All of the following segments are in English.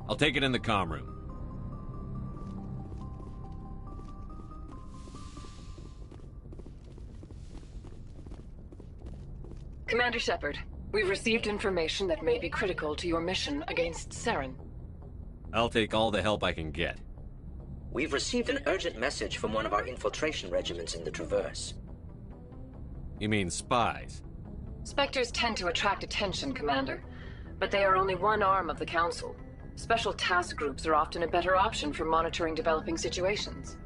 I'll take it in the comm room. Commander Shepard, we've received information that may be critical to your mission against Saren. I'll take all the help I can get. We've received an urgent message from one of our infiltration regiments in the Traverse. You mean spies? Spectres tend to attract attention, Commander, but they are only one arm of the Council. Special task groups are often a better option for monitoring developing situations.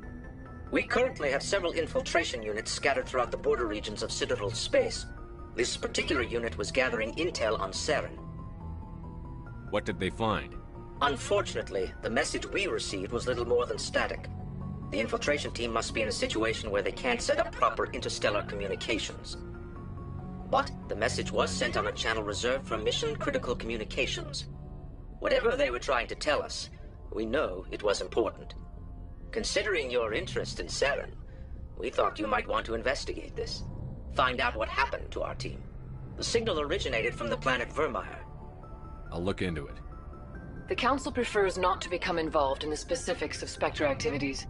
We currently have several infiltration units scattered throughout the border regions of Citadel space. This particular unit was gathering intel on Saren. What did they find? Unfortunately, the message we received was little more than static. The infiltration team must be in a situation where they can't set up proper interstellar communications. But the message was sent on a channel reserved for mission-critical communications. Whatever they were trying to tell us, we know it was important. Considering your interest in Saren, we thought you might want to investigate this. Find out what happened to our team. The signal originated from the planet Vermeer. I'll look into it. The Council prefers not to become involved in the specifics of Spectre activities.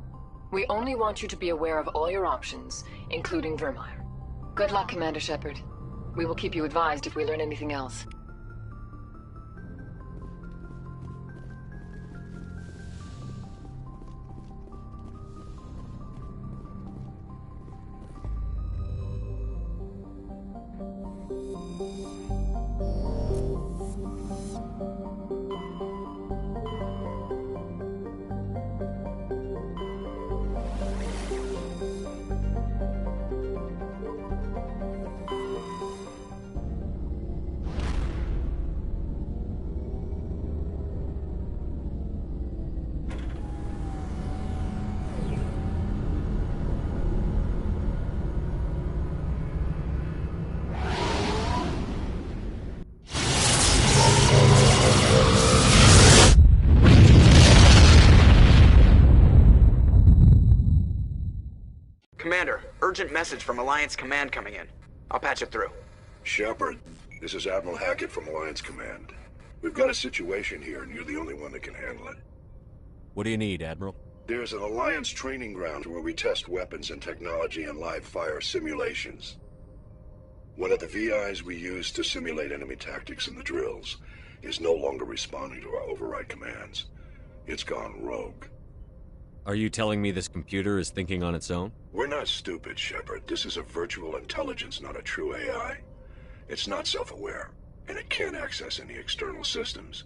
We only want you to be aware of all your options, including Vermeer. Good luck, Commander Shepard. We will keep you advised if we learn anything else. Commander, urgent message from Alliance Command coming in. I'll patch it through. Shepard, this is Admiral Hackett from Alliance Command. We've got a situation here, and you're the only one that can handle it. What do you need, Admiral? There's an Alliance training ground where we test weapons and technology in live fire simulations. One of the VIs we use to simulate enemy tactics in the drills is no longer responding to our override commands. It's gone rogue. Are you telling me this computer is thinking on its own? We're not stupid, Shepard. This is a virtual intelligence, not a true AI. It's not self-aware, and it can't access any external systems.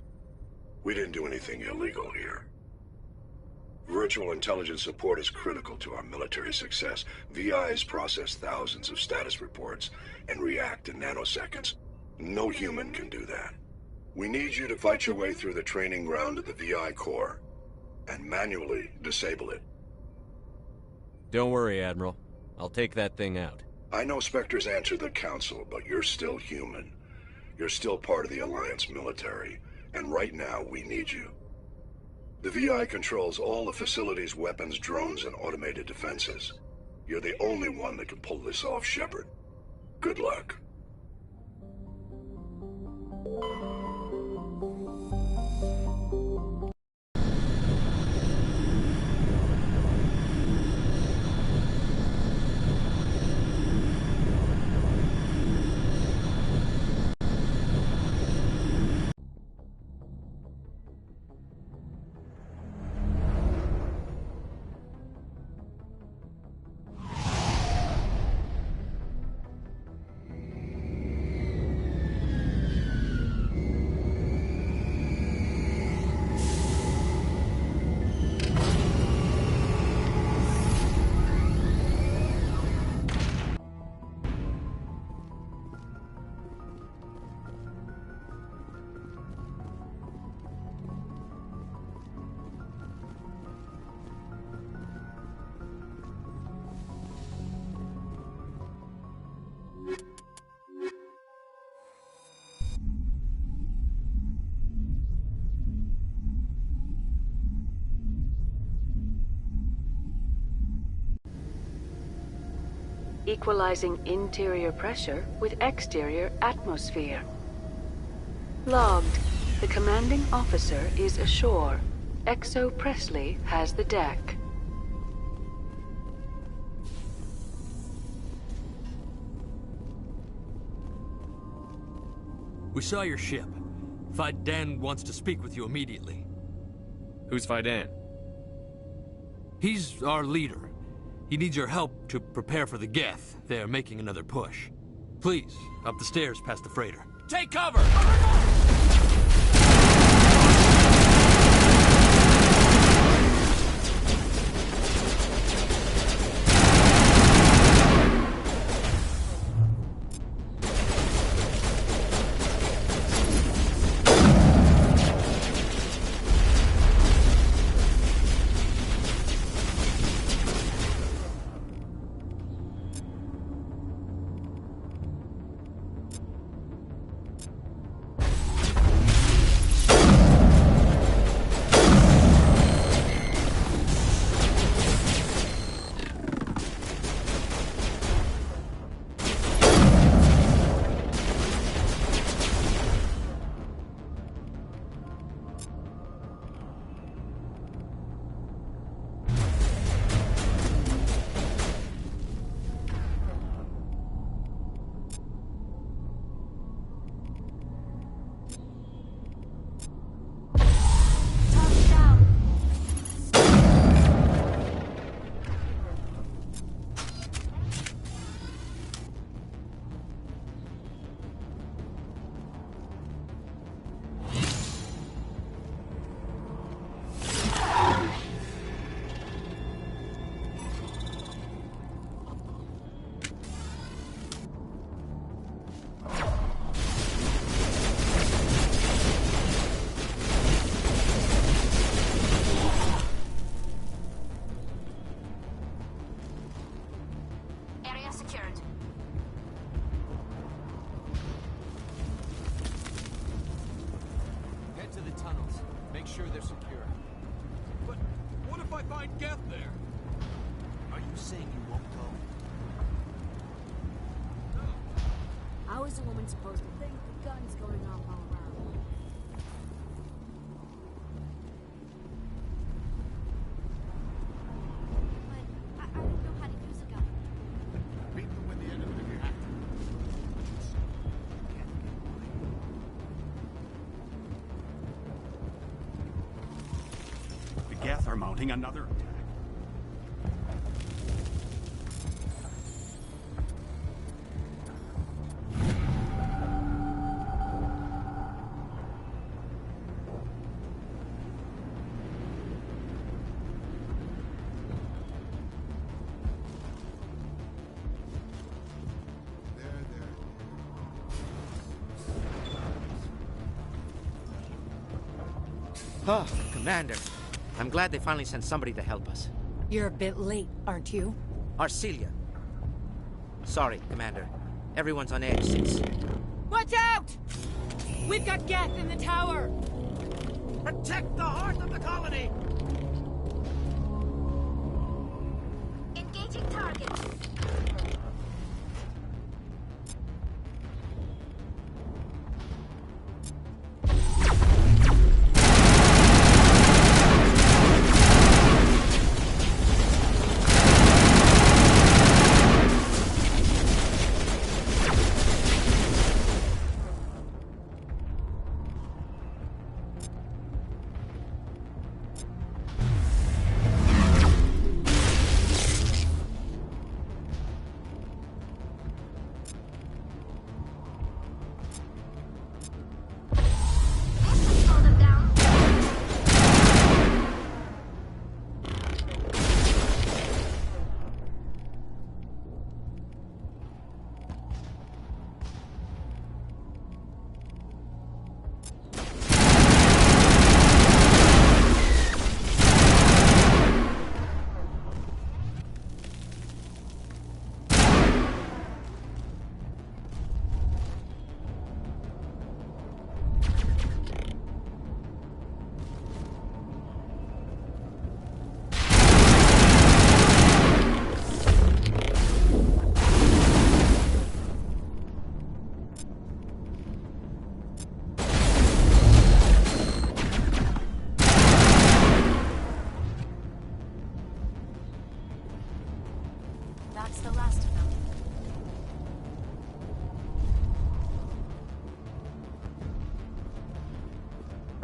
We didn't do anything illegal here. Virtual intelligence support is critical to our military success. VIs process thousands of status reports and react in nanoseconds. No human can do that. We need you to fight your way through the training ground of the VI core and manually disable it. Don't worry, Admiral. I'll take that thing out. I know Spectres answer the Council, but you're still human. You're still part of the Alliance military, and right now we need you. The VI controls all the facility's weapons, drones, and automated defenses. You're the only one that can pull this off, Shepard. Good luck. Equalizing interior pressure with exterior atmosphere. Logged. The commanding officer is ashore. XO Presley has the deck. We saw your ship. Fidan wants to speak with you immediately. Who's Fidan? He's our leader. He needs your help to prepare for the Geth. They're making another push. Please, up the stairs past the freighter. Take cover! How is a woman supposed to think with guns going off all around? But I don't know how to use a gun. Beat them with the end of it if you have to. The Geth are mounting another attack. Oh, Commander. I'm glad they finally sent somebody to help us. You're a bit late, aren't you? Arcelia. Sorry, Commander. Everyone's on edge since... Watch out! We've got Geth in the tower! Protect the heart of the colony! Engaging target.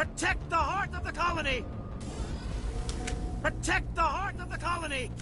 Protect the heart of the colony! Protect the heart of the colony!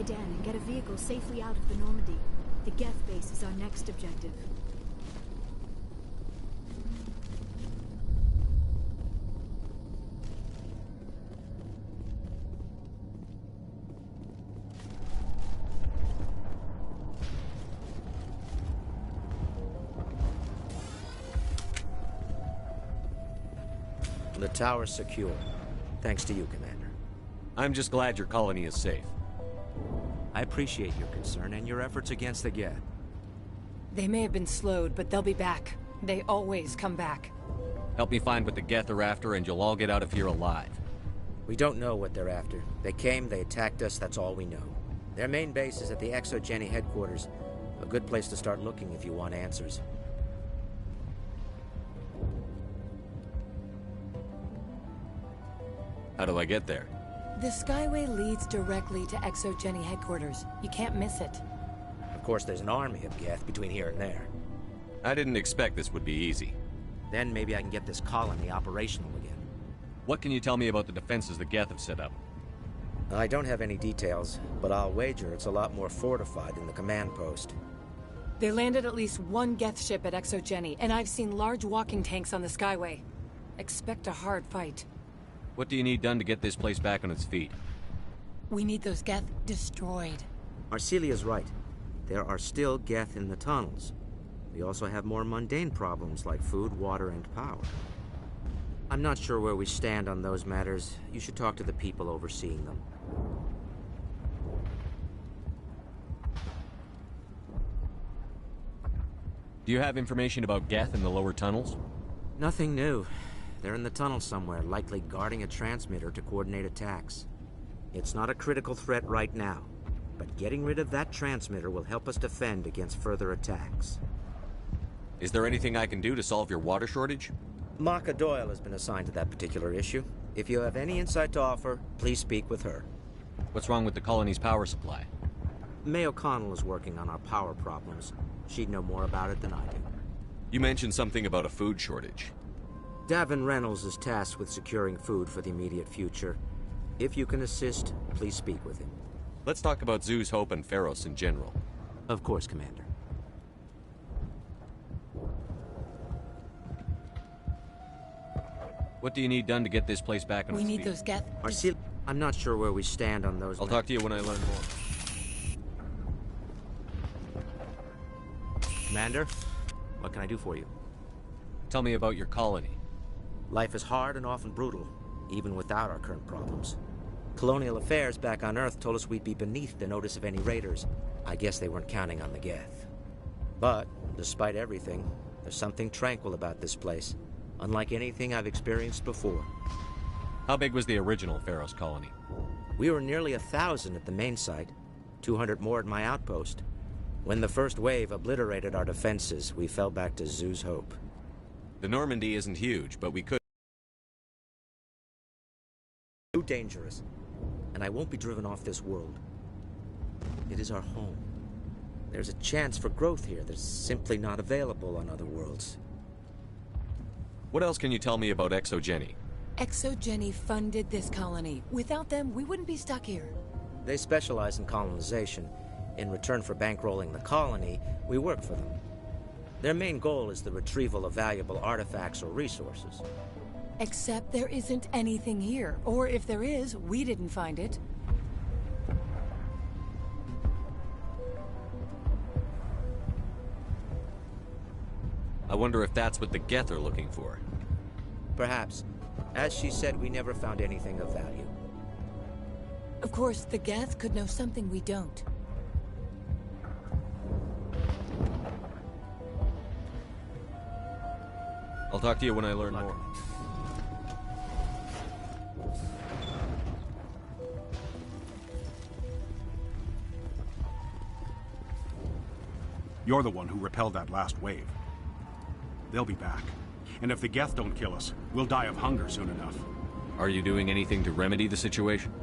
And get a vehicle safely out of the Normandy. The Geth base is our next objective. The tower's secure. Thanks to you, Commander. I'm just glad your colony is safe. I appreciate your concern and your efforts against the Geth. They may have been slowed, but they'll be back. They always come back. Help me find what the Geth are after, and you'll all get out of here alive. We don't know what they're after. They came, they attacked us, that's all we know. Their main base is at the ExoGeni headquarters. A good place to start looking if you want answers. How do I get there? The Skyway leads directly to ExoGeni headquarters. You can't miss it. Of course, there's an army of Geth between here and there. I didn't expect this would be easy. Then maybe I can get this colony operational again. What can you tell me about the defenses the Geth have set up? I don't have any details, but I'll wager it's a lot more fortified than the command post. They landed at least one Geth ship at ExoGeni, and I've seen large walking tanks on the Skyway. Expect a hard fight. What do you need done to get this place back on its feet? We need those Geth destroyed. Arcelia's right. There are still Geth in the tunnels. We also have more mundane problems like food, water, and power. I'm not sure where we stand on those matters. You should talk to the people overseeing them. Do you have information about Geth in the lower tunnels? Nothing new. They're in the tunnel somewhere, likely guarding a transmitter to coordinate attacks. It's not a critical threat right now, but getting rid of that transmitter will help us defend against further attacks. Is there anything I can do to solve your water shortage? Maka Doyle has been assigned to that particular issue. If you have any insight to offer, please speak with her. What's wrong with the colony's power supply? May O'Connell is working on our power problems. She'd know more about it than I do. You mentioned something about a food shortage. Davin Reynolds is tasked with securing food for the immediate future. If you can assist, please speak with him. Let's talk about Zoo's Hope and Feros in general. Of course, Commander. What do you need done to get this place back on its feet? We need those Geth... I'm not sure where we stand on those... I'll talk to you when I learn more. Commander, what can I do for you? Tell me about your colony. Life is hard and often brutal, even without our current problems. Colonial affairs back on Earth told us we'd be beneath the notice of any raiders. I guess they weren't counting on the Geth. But, despite everything, there's something tranquil about this place, unlike anything I've experienced before. How big was the original Feros colony? We were nearly 1,000 at the main site, 200 more at my outpost. When the first wave obliterated our defenses, we fell back to Zoo's Hope. The Normandy isn't huge, but we could... Too dangerous, and I won't be driven off this world. It is our home. There's a chance for growth here that's simply not available on other worlds. What else can you tell me about Exogeny? Exogeny funded this colony. Without them, we wouldn't be stuck here. They specialize in colonization. In return for bankrolling the colony, we work for them. Their main goal is the retrieval of valuable artifacts or resources. Except there isn't anything here. Or if there is, we didn't find it. I wonder if that's what the Geth are looking for. Perhaps. As she said, we never found anything of value. Of course, the Geth could know something we don't. I'll talk to you when I learn more. You're the one who repelled that last wave. They'll be back. And if the Geth don't kill us, we'll die of hunger soon enough. Are you doing anything to remedy the situation?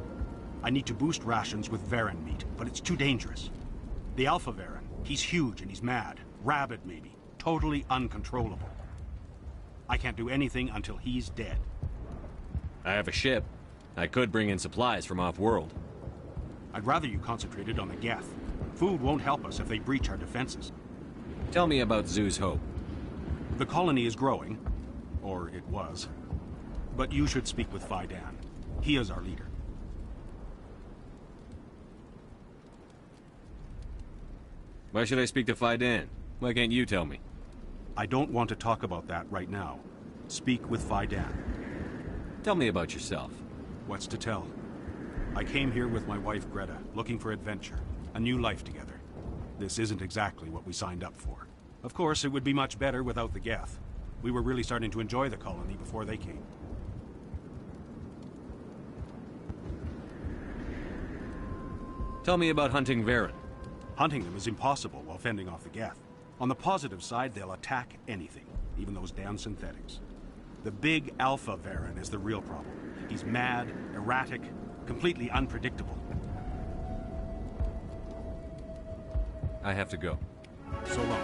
I need to boost rations with Varen meat, but it's too dangerous. The Alpha Varen, he's huge and he's mad. Rabid, maybe. Totally uncontrollable. I can't do anything until he's dead. I have a ship. I could bring in supplies from off-world. I'd rather you concentrated on the Geth. Food won't help us if they breach our defenses. Tell me about Zoo's Hope. The colony is growing. Or it was. But you should speak with Faidan. He is our leader. Why should I speak to Faidan? Why can't you tell me? I don't want to talk about that right now. Speak with Faidan. Tell me about yourself. What's to tell? I came here with my wife Greta, looking for adventure. A new life together. This isn't exactly what we signed up for. Of course, it would be much better without the Geth. We were really starting to enjoy the colony before they came. Tell me about hunting Varen. Hunting them is impossible while fending off the Geth. On the positive side, they'll attack anything, even those damn synthetics. The big Alpha Varen is the real problem. He's mad, erratic, completely unpredictable. I have to go. So long.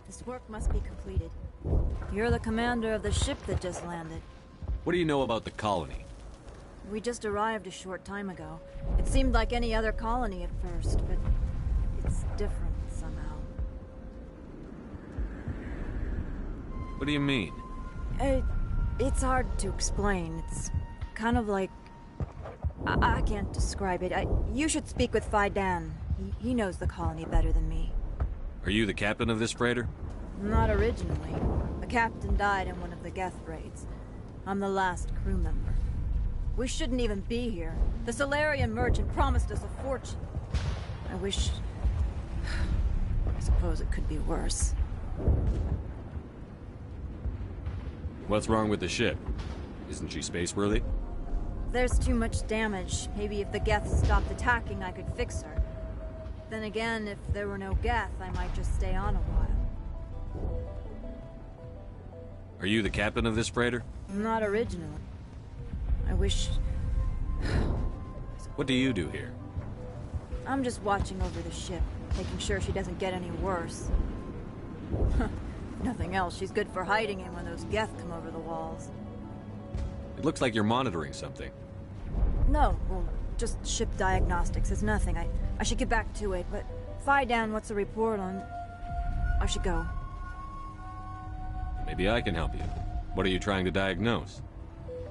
This work must be completed. You're the commander of the ship that just landed. What do you know about the colony? We just arrived a short time ago. It seemed like any other colony at first, but it's different somehow. What do you mean? It's hard to explain. It's kind of like... I can't describe it. You should speak with Faidan. He knows the colony better than me. Are you the captain of this freighter? Not originally. The captain died in one of the Geth raids. I'm the last crew member. We shouldn't even be here. The Solarian merchant promised us a fortune. I wish... I suppose it could be worse. What's wrong with the ship? Isn't she space-worthy? There's too much damage. Maybe if the Geth stopped attacking, I could fix her. Then again, if there were no Geth, I might just stay on a while. Are you the captain of this freighter? Not originally. I wish... What do you do here? I'm just watching over the ship, making sure she doesn't get any worse. Nothing else, she's good for hiding in when those Geth come over the walls. It looks like you're monitoring something. No, well, just ship diagnostics. It's nothing. I should get back to it, but Faidan, what's the report on... I should go. Maybe I can help you. What are you trying to diagnose?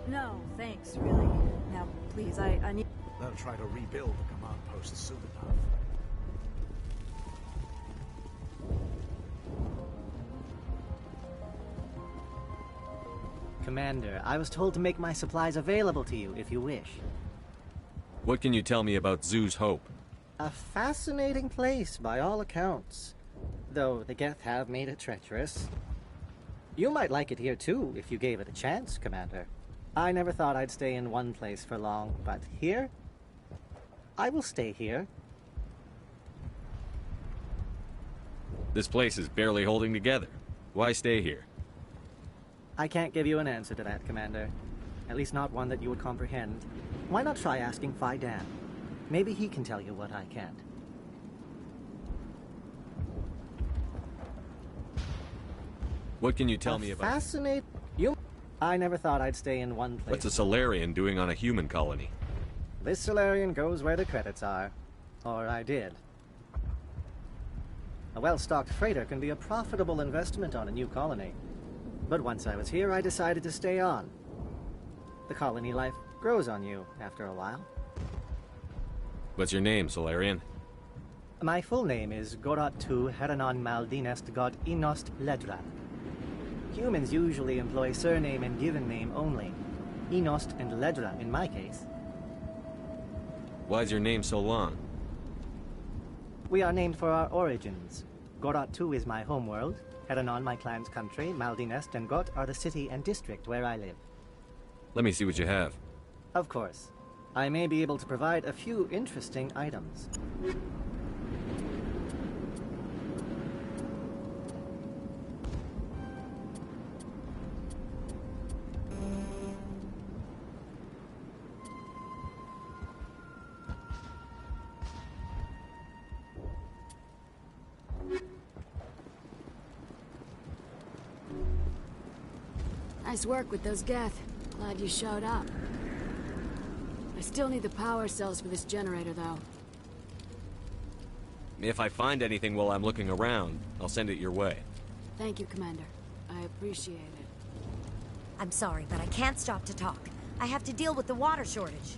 No, thanks, really. Now, please, I need... They'll try to rebuild the command post soon enough. Commander, I was told to make my supplies available to you if you wish. What can you tell me about Zoo's Hope? A fascinating place by all accounts, though the Geth have made it treacherous. You might like it here too if you gave it a chance, Commander. I never thought I'd stay in one place for long, but here? I will stay here. This place is barely holding together. Why stay here? I can't give you an answer to that, Commander. At least not one that you would comprehend. Why not try asking Fidan? Maybe he can tell you what I can't. What can you tell me about... Fascinate you? I never thought I'd stay in one place. What's a Solarian doing on a human colony? This Solarian goes where the credits are. Or I did. A well-stocked freighter can be a profitable investment on a new colony. But once I was here, I decided to stay on. The colony life grows on you after a while. What's your name, Solarian? My full name is Gorat-tu Heranon Maldinest God Inost Ledra. Humans usually employ surname and given name only. Inost and Ledra in my case. Why's your name so long? We are named for our origins. Gorat-tu is my homeworld, Heranon my clan's country, Maldinest and Got are the city and district where I live. Let me see what you have. Of course. I may be able to provide a few interesting items. Nice work with those Geth. Glad you showed up. I still need the power cells for this generator, though. If I find anything while I'm looking around, I'll send it your way. Thank you, Commander. I appreciate it. I'm sorry, but I can't stop to talk. I have to deal with the water shortage.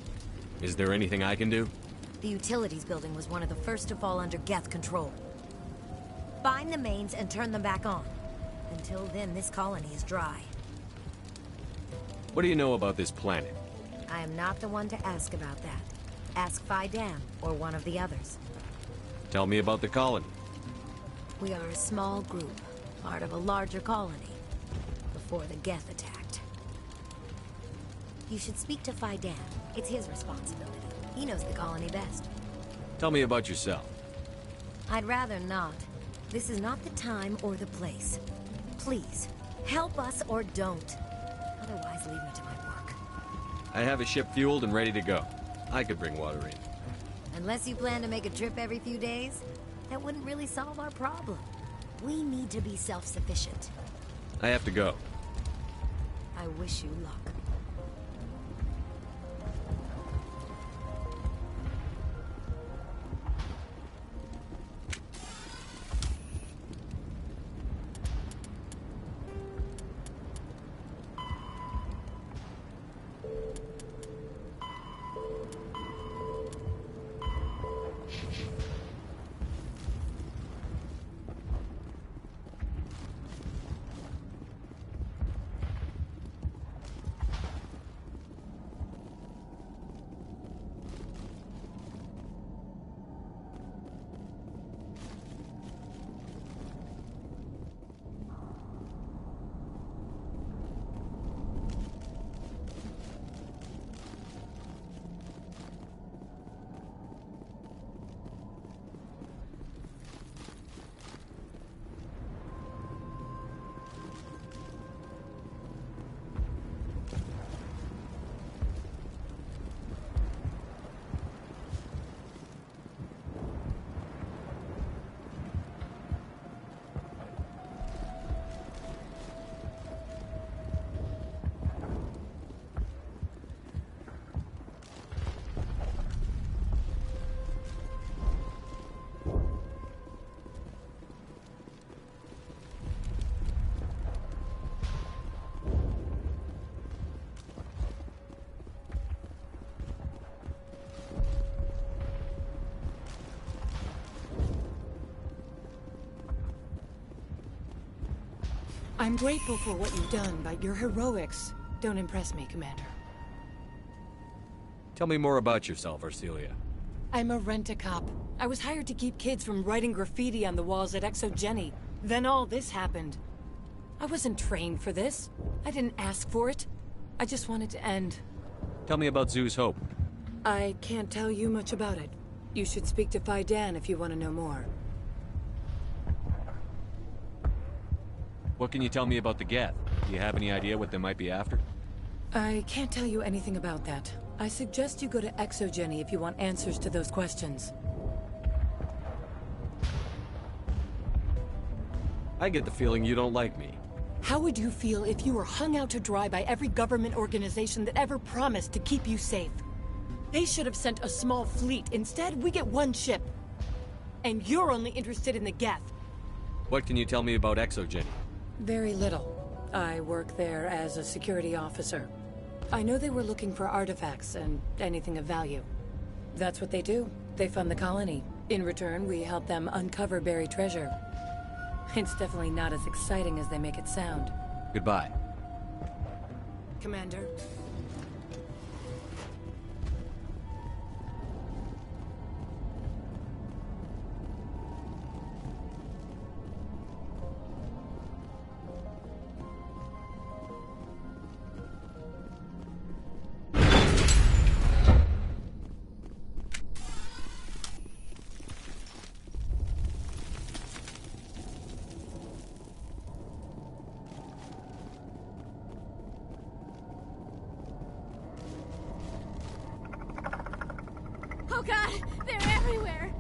Is there anything I can do? The utilities building was one of the first to fall under Geth control. Find the mains and turn them back on. Until then, this colony is dry. What do you know about this planet? I am not the one to ask about that. Ask Fidan or one of the others. Tell me about the colony. We are a small group, part of a larger colony, before the Geth attacked. You should speak to Fidan. It's his responsibility. He knows the colony best. Tell me about yourself. I'd rather not. This is not the time or the place. Please, help us or don't. Otherwise, leave me to my work. I have a ship fueled and ready to go. I could bring water in. Unless you plan to make a trip every few days, that wouldn't really solve our problem. We need to be self-sufficient. I have to go. I wish you luck. I'm grateful for what you've done, but your heroics don't impress me, Commander. Tell me more about yourself, Arcelia. I'm a rent-a-cop. I was hired to keep kids from writing graffiti on the walls at Exogeny. Then all this happened. I wasn't trained for this. I didn't ask for it. I just wanted to end. Tell me about Zoo's Hope. I can't tell you much about it. You should speak to Faidan if you want to know more. What can you tell me about the Geth? Do you have any idea what they might be after? I can't tell you anything about that. I suggest you go to Exogeny if you want answers to those questions. I get the feeling you don't like me. How would you feel if you were hung out to dry by every government organization that ever promised to keep you safe? They should have sent a small fleet. Instead, we get one ship. And you're only interested in the Geth. What can you tell me about Exogeny? Very little. I work there as a security officer. I know they were looking for artifacts and anything of value. That's what they do. They fund the colony. In return, we help them uncover buried treasure. It's definitely not as exciting as they make it sound. Goodbye. Commander. Oh god, they're everywhere!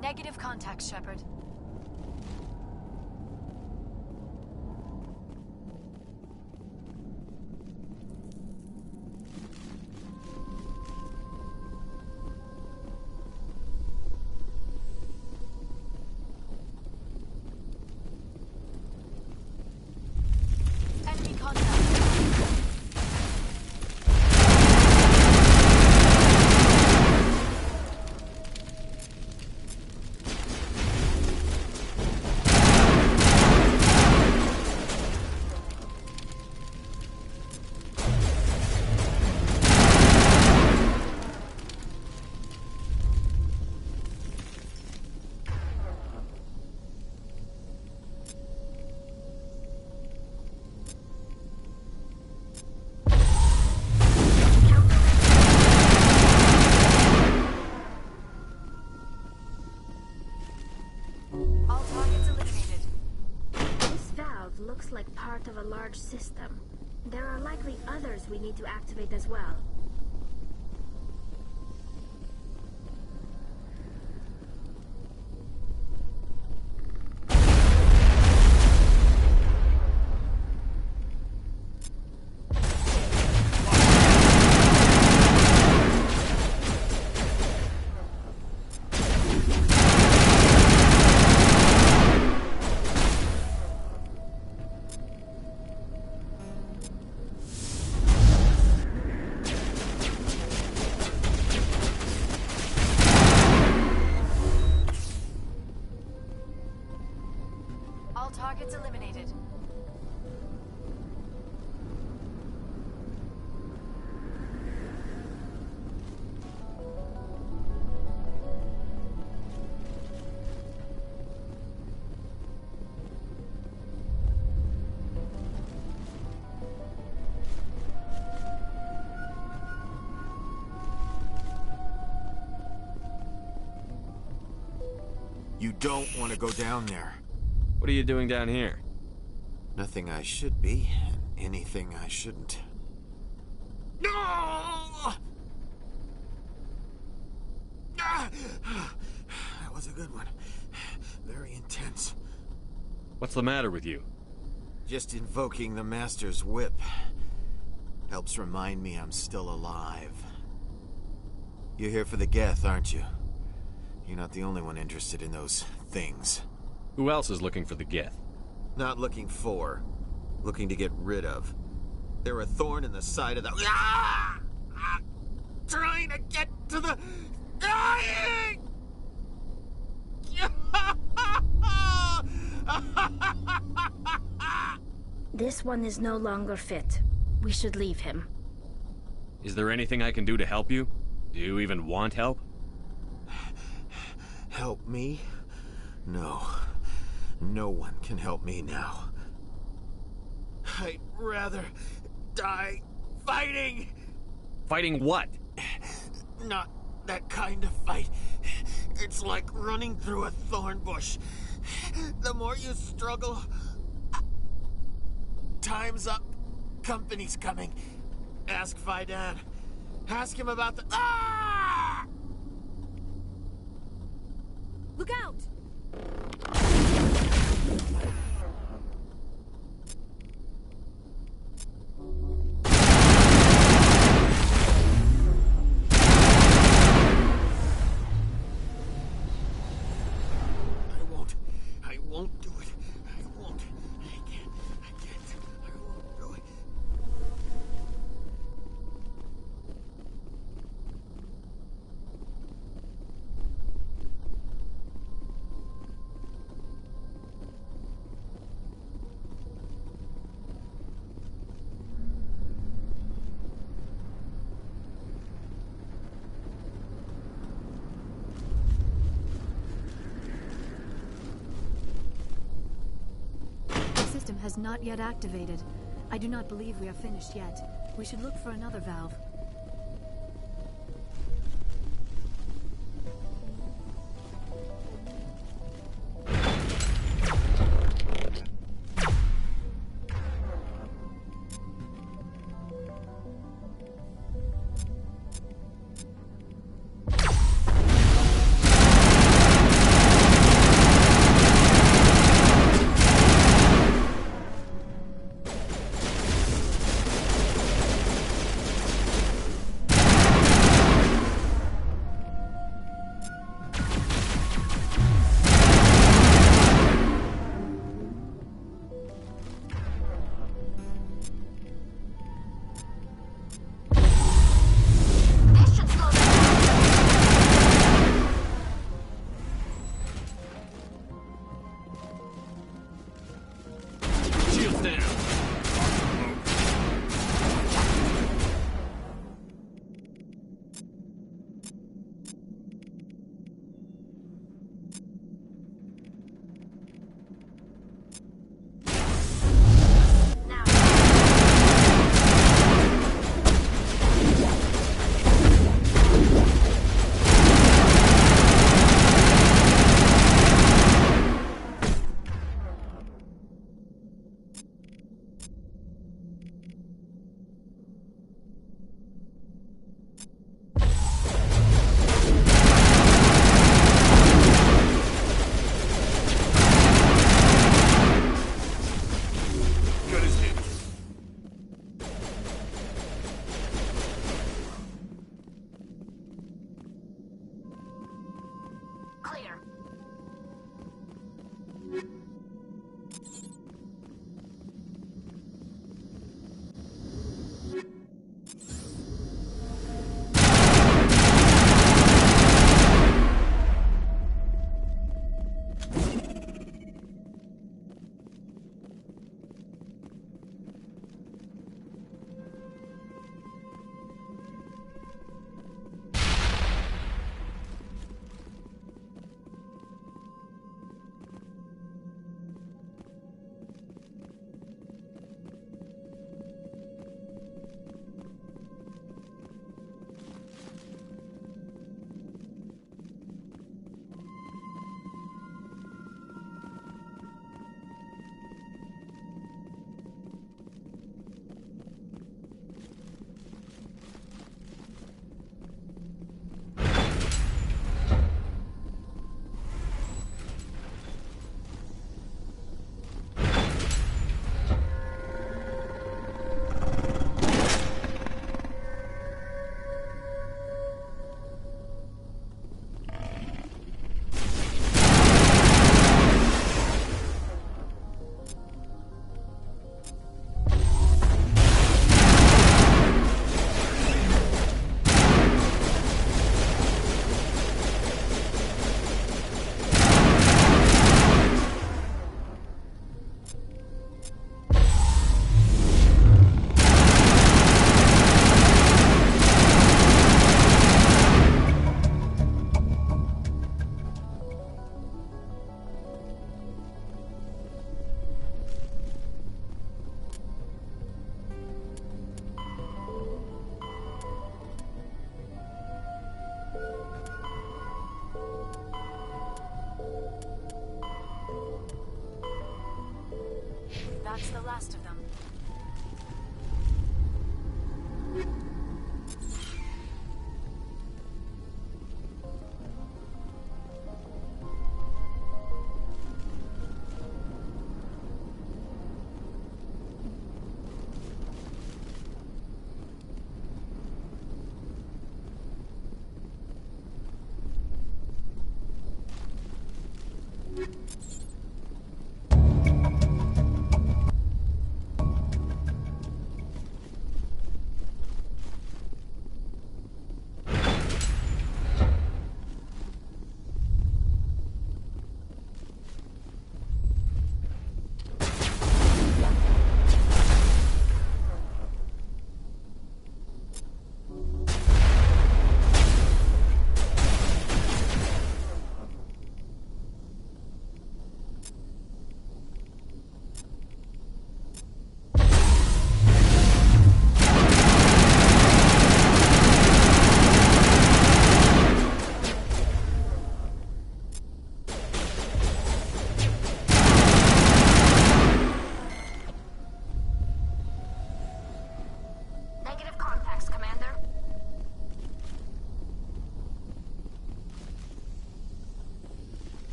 Negative contact, Shepard. Enemy contact. All targets eliminated. This valve looks like part of a large system. There are likely others we need to activate as well. All targets eliminated. You don't want to go down there. What are you doing down here? Nothing I should be, and anything I shouldn't. No! That was a good one. Very intense. What's the matter with you? Just invoking the Master's whip helps remind me I'm still alive. You're here for the Geth, aren't you? You're not the only one interested in those things. Who else is looking for the Geth? Not looking for. Looking to get rid of. They're a thorn in the side of the... Ah! Ah! Trying to get to the... Dying! This one is no longer fit. We should leave him. Is there anything I can do to help you? Do you even want help? Help me? No. No one can help me now. I'd rather die fighting! Fighting what? Not that kind of fight. It's like running through a thorn bush. The more you struggle... Time's up. Company's coming. Ask Faidan. Ask him about the... Ah! Look out! I won't do it. I won't. I can't. I won't do it. Has not yet activated. I do not believe we are finished yet. We should look for another valve. that's the last of them.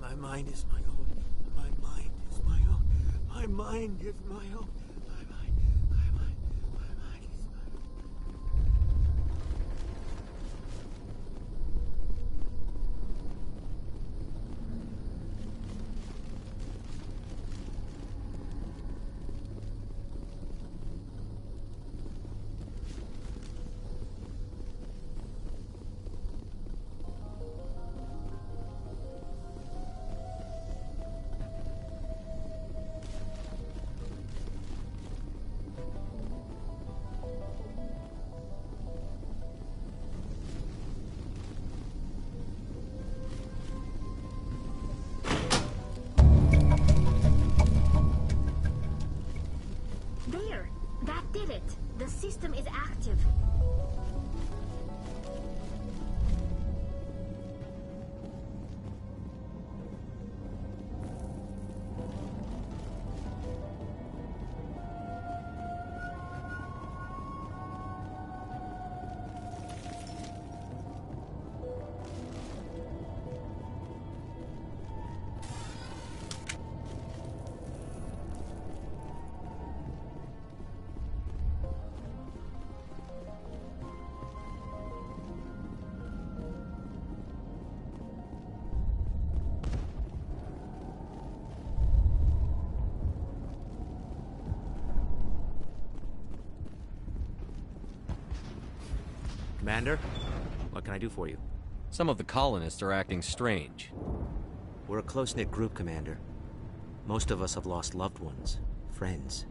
My mind is my own. My mind is my own. My mind is my own. My mind is my There! That did it! The system is active. Commander, what can I do for you? Some of the colonists are acting strange. We're a close-knit group, Commander. Most of us have lost loved ones, friends.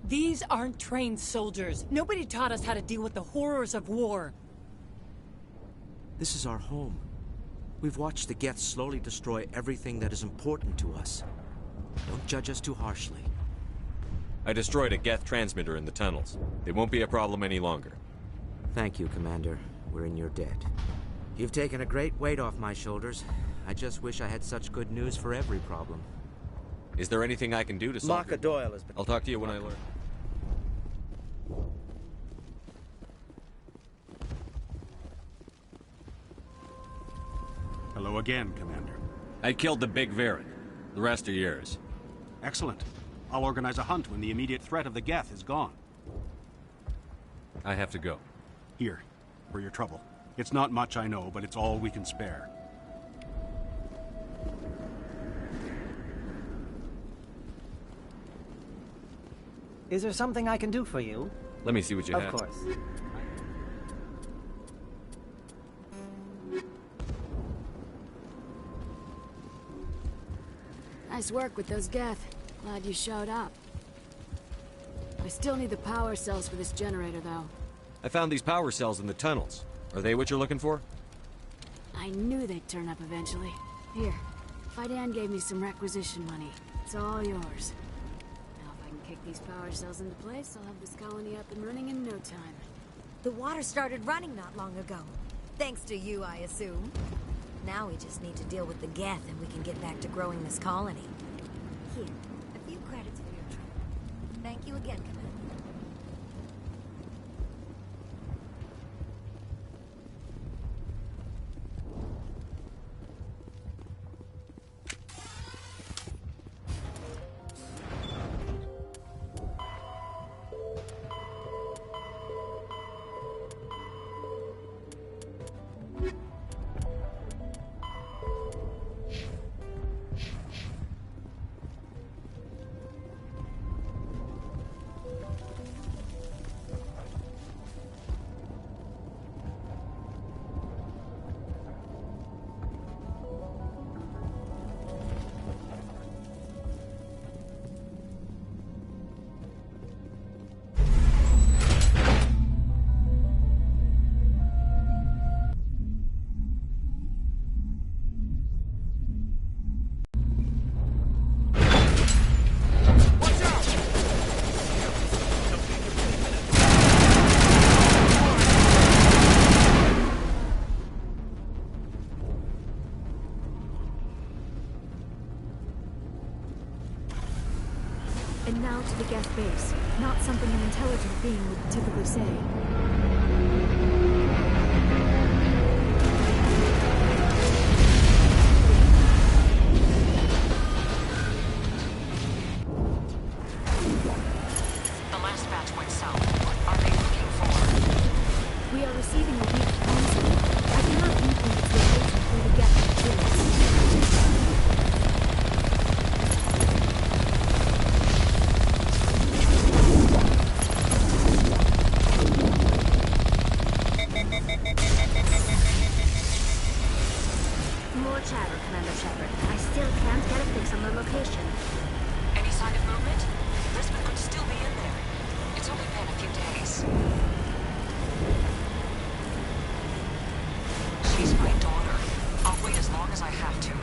These aren't trained soldiers. Nobody taught us how to deal with the horrors of war. This is our home. We've watched the Geth slowly destroy everything that is important to us. Don't judge us too harshly. I destroyed a Geth transmitter in the tunnels. They won't be a problem any longer. Thank you, Commander. We're in your debt. You've taken a great weight off my shoulders. I just wish I had such good news for every problem. Is there anything I can do to solve it? Doyle has been... I'll talk to you when I learn. Hello again, Commander. I killed the big Varren. The rest are yours. Excellent. I'll organize a hunt when the immediate threat of the Geth is gone. I have to go. Here, for your trouble. It's not much, I know, but it's all we can spare. Is there something I can do for you? Let me see what you have. Of course. Nice work with those Geth. Glad you showed up. I still need the power cells for this generator, though. I found these power cells in the tunnels. Are they what you're looking for? I knew they'd turn up eventually. Here, Fidan gave me some requisition money. It's all yours. Now if I can kick these power cells into place, I'll have this colony up and running in no time. The water started running not long ago. Thanks to you, I assume. Now we just need to deal with the Geth and we can get back to growing this colony. Here, a few credits for your trouble. Thank you again, Commander. And now to the Geth base. Not something an intelligent being would typically say. The last batch went south. What are they looking for? We are receiving a weak onslaught. I cannot pinpoint its location through the Geth materials. More chatter, Commander Shepard. I still can't get a fix on the location. Any sign of movement? Lisbon could still be in there. It's only been a few days. She's my daughter. I'll wait as long as I have to.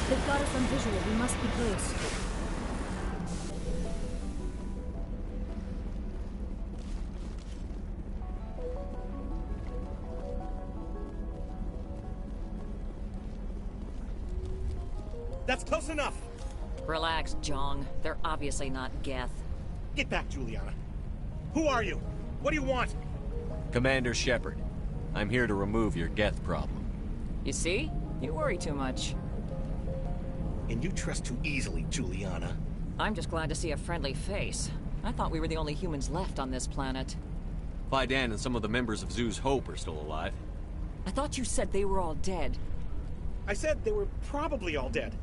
They've got us on visual. We must be close. That's close enough! Relax, Jong. They're obviously not Geth. Get back, Juliana. Who are you? What do you want? Commander Shepard. I'm here to remove your Geth problem. You see? You worry too much. And you trust too easily, Juliana. I'm just glad to see a friendly face. I thought we were the only humans left on this planet. Fidan and some of the members of Zoo's Hope are still alive. I thought you said they were all dead. I said they were probably all dead.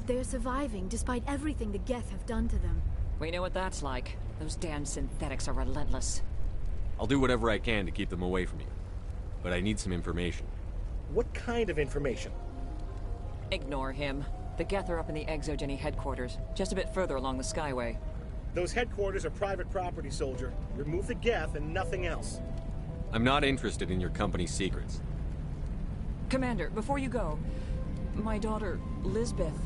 They're surviving despite everything the Geth have done to them. We know what that's like. Those damn synthetics are relentless. I'll do whatever I can to keep them away from you. But I need some information. What kind of information? Ignore him. The Geth are up in the Exogeny headquarters, just a bit further along the Skyway. Those headquarters are private property, soldier. Remove the Geth and nothing else. I'm not interested in your company's secrets. Commander, before you go, my daughter, Lisbeth,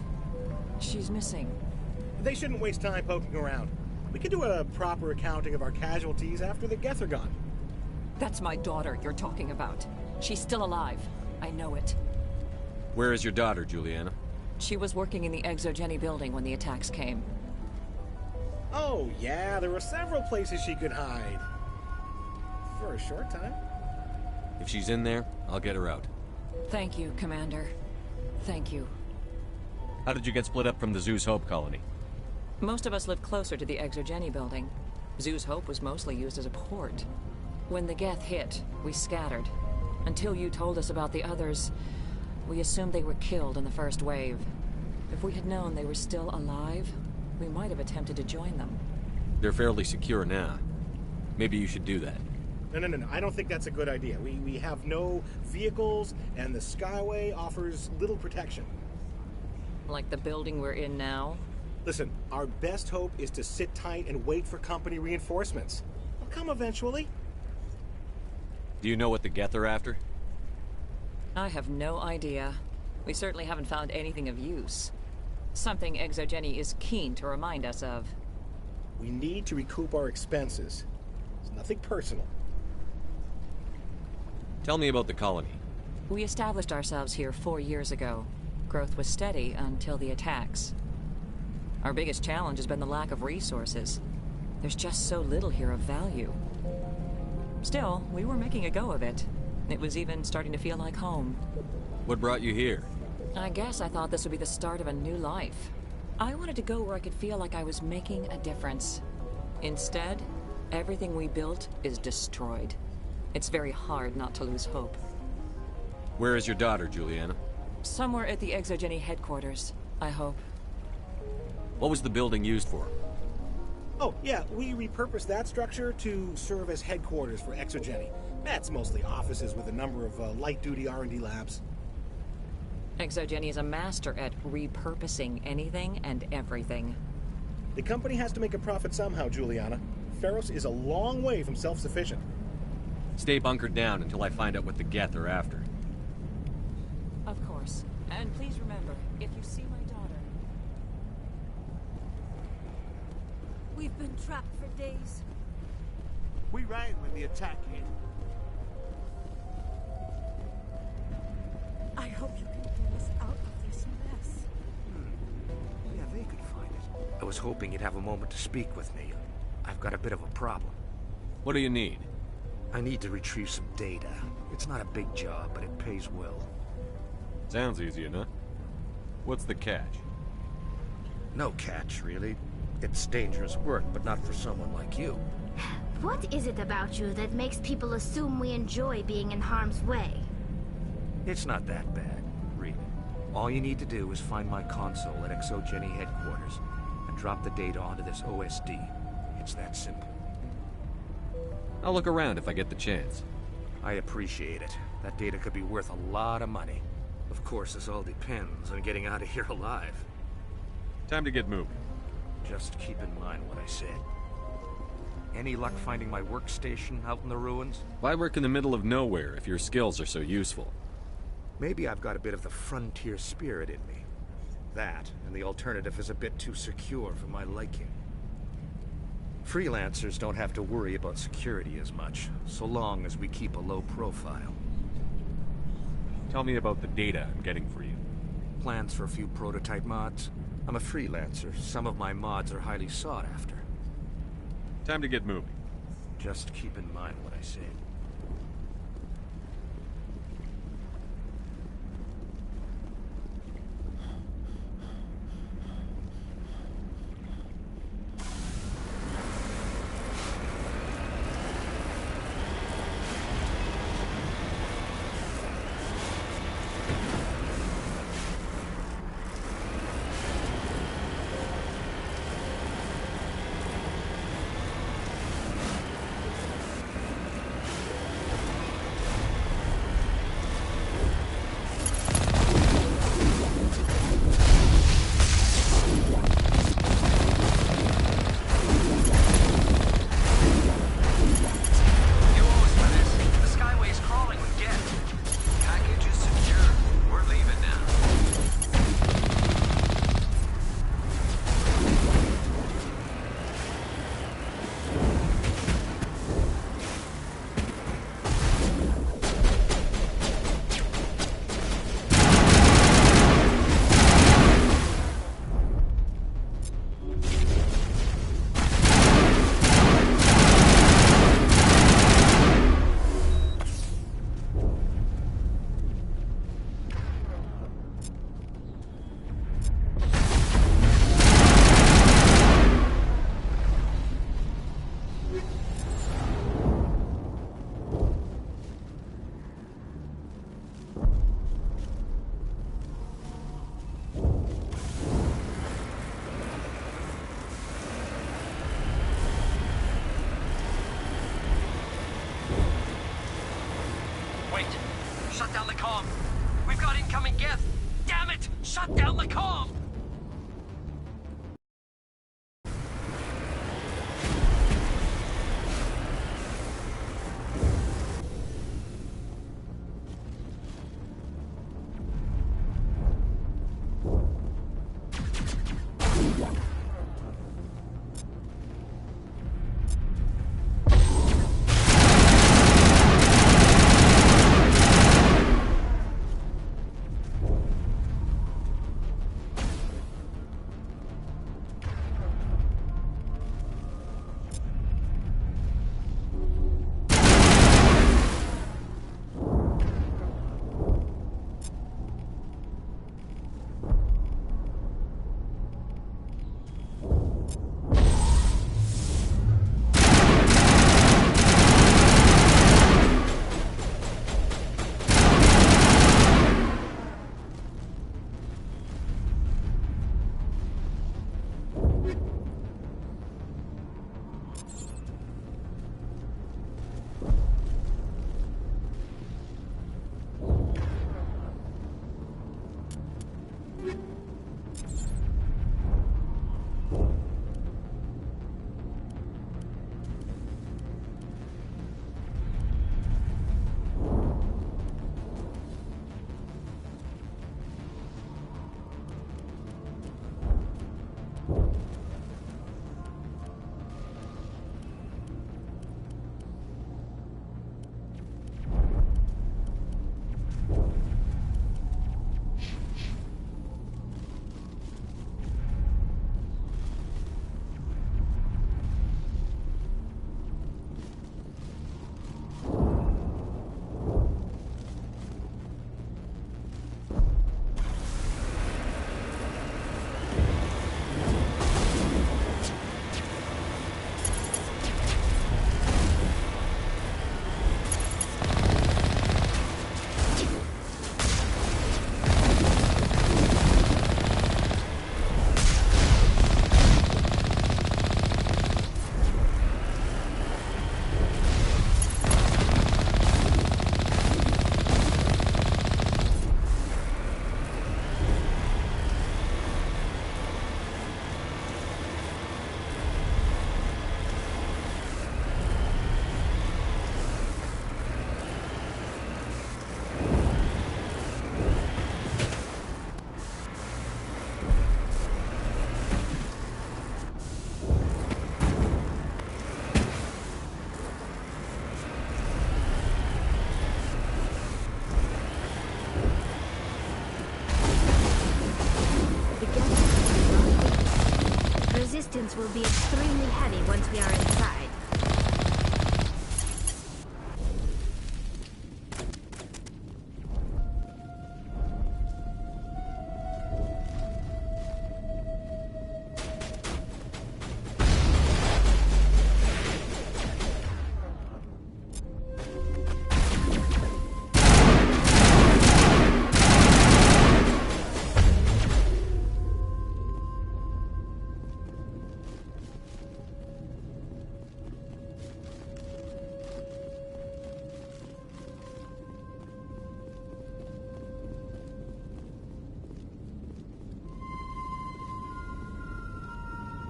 she's missing. They shouldn't waste time poking around. We can do a proper accounting of our casualties after the Geth are gone. That's my daughter you're talking about. She's still alive. I know it. Where is your daughter, Juliana? She was working in the Exogeny building when the attacks came. Oh, yeah, there were several places she could hide. For a short time. If she's in there, I'll get her out. Thank you, Commander. Thank you. How did you get split up from the Zeus Hope colony? Most of us lived closer to the Exogeny building. Zeus Hope was mostly used as a port. When the Geth hit, we scattered. Until you told us about the others, we assumed they were killed in the first wave. If we had known they were still alive, we might have attempted to join them. They're fairly secure now. Maybe you should do that. No. I don't think that's a good idea. We have no vehicles, and the Skyway offers little protection. Like the building we're in now? Listen, our best hope is to sit tight and wait for company reinforcements. They'll come eventually. Do you know what the Geth are after? I have no idea. We certainly haven't found anything of use. Something Exogeny is keen to remind us of. We need to recoup our expenses. It's nothing personal. Tell me about the colony. We established ourselves here 4 years ago. Growth was steady until the attacks. Our biggest challenge has been the lack of resources. There's just so little here of value. Still, we were making a go of it. It was even starting to feel like home. What brought you here? I guess I thought this would be the start of a new life. I wanted to go where I could feel like I was making a difference. Instead, everything we built is destroyed. It's very hard not to lose hope. Where is your daughter, Juliana? Somewhere at the Exogeny headquarters, I hope. What was the building used for? Oh, yeah, we repurposed that structure to serve as headquarters for Exogeny. That's mostly offices with a number of light-duty R&D labs. Exogeny is a master at repurposing anything and everything. The company has to make a profit somehow, Juliana. Feros is a long way from self-sufficient. Stay bunkered down until I find out what the Geth are after. Of course. And please remember, if you see my daughter... We've been trapped for days. We ran when the attack hit. I hope you can get us out of this mess. Yeah, they could find it. I was hoping you'd have a moment to speak with me. I've got a bit of a problem. What do you need? I need to retrieve some data. It's not a big job, but it pays well. Sounds easy enough. What's the catch? No catch, really. It's dangerous work, but not for someone like you. What is it about you that makes people assume we enjoy being in harm's way? It's not that bad, really. All you need to do is find my console at Exogeny headquarters and drop the data onto this OSD. It's that simple. I'll look around if I get the chance. I appreciate it. That data could be worth a lot of money. Of course, this all depends on getting out of here alive. Time to get moving. Just keep in mind what I said. Any luck finding my workstation out in the ruins? Why work in the middle of nowhere if your skills are so useful? Maybe I've got a bit of the frontier spirit in me. That, and the alternative is a bit too secure for my liking. Freelancers don't have to worry about security as much, so long as we keep a low profile. Tell me about the data I'm getting for you. Plans for a few prototype mods? I'm a freelancer. Some of my mods are highly sought after. Time to get moving. Just keep in mind what I said. comm. We've got incoming Geth. Damn it! Shut down the comm! Resistance will be extremely heavy once we are inside.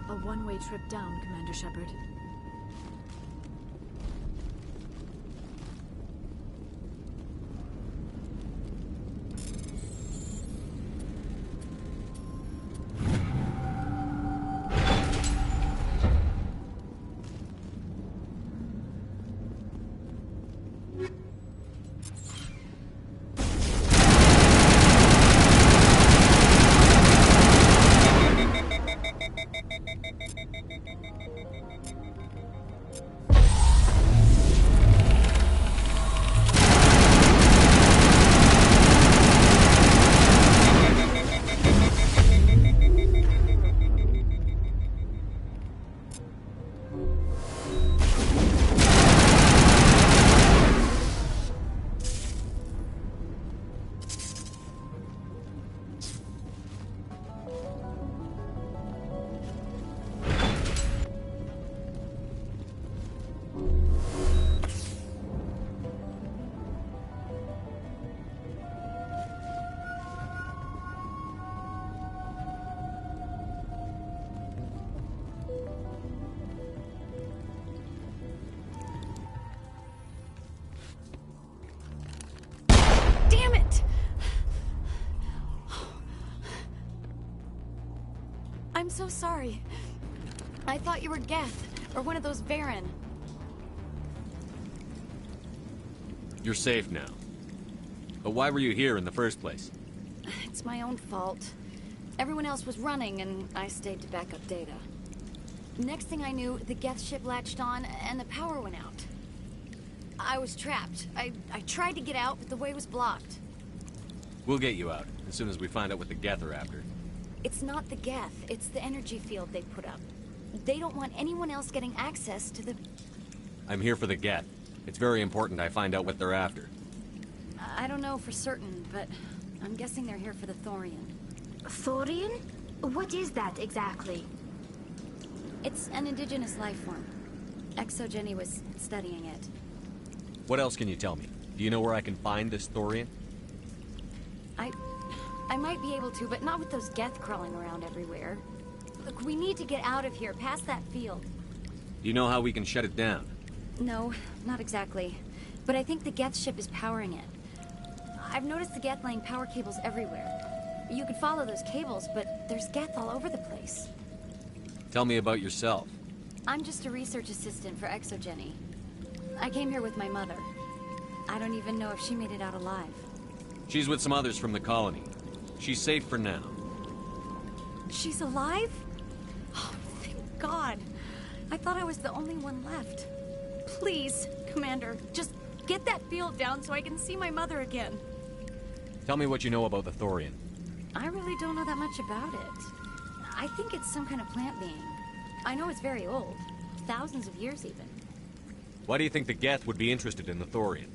A one-way trip down, Commander Shepard. I'm so sorry. I thought you were Geth, or one of those Varen. You're safe now. But why were you here in the first place? It's my own fault. Everyone else was running, and I stayed to back up data. Next thing I knew, the Geth ship latched on, and the power went out. I was trapped. I tried to get out, but the way was blocked. We'll get you out, as soon as we find out what the Geth are after. It's not the Geth, it's the energy field they put up. They don't want anyone else getting access to the... I'm here for the Geth. It's very important I find out what they're after. I don't know for certain, but I'm guessing they're here for the Thorian. Thorian? What is that exactly? It's an indigenous life form. ExoGenny was studying it. What else can you tell me? Do you know where I can find this Thorian? I might be able to, but not with those Geth crawling around everywhere. Look, we need to get out of here, past that field. Do you know how we can shut it down? No, not exactly. But I think the Geth ship is powering it. I've noticed the Geth laying power cables everywhere. You could follow those cables, but there's Geth all over the place. Tell me about yourself. I'm just a research assistant for ExoGenny. I came here with my mother. I don't even know if she made it out alive. She's with some others from the colony. She's safe for now. She's alive? Oh, thank God. I thought I was the only one left. Please, Commander, just get that field down so I can see my mother again. Tell me what you know about the Thorian. I really don't know that much about it. I think it's some kind of plant being. I know it's very old. Thousands of years, even. Why do you think the Geth would be interested in the Thorian?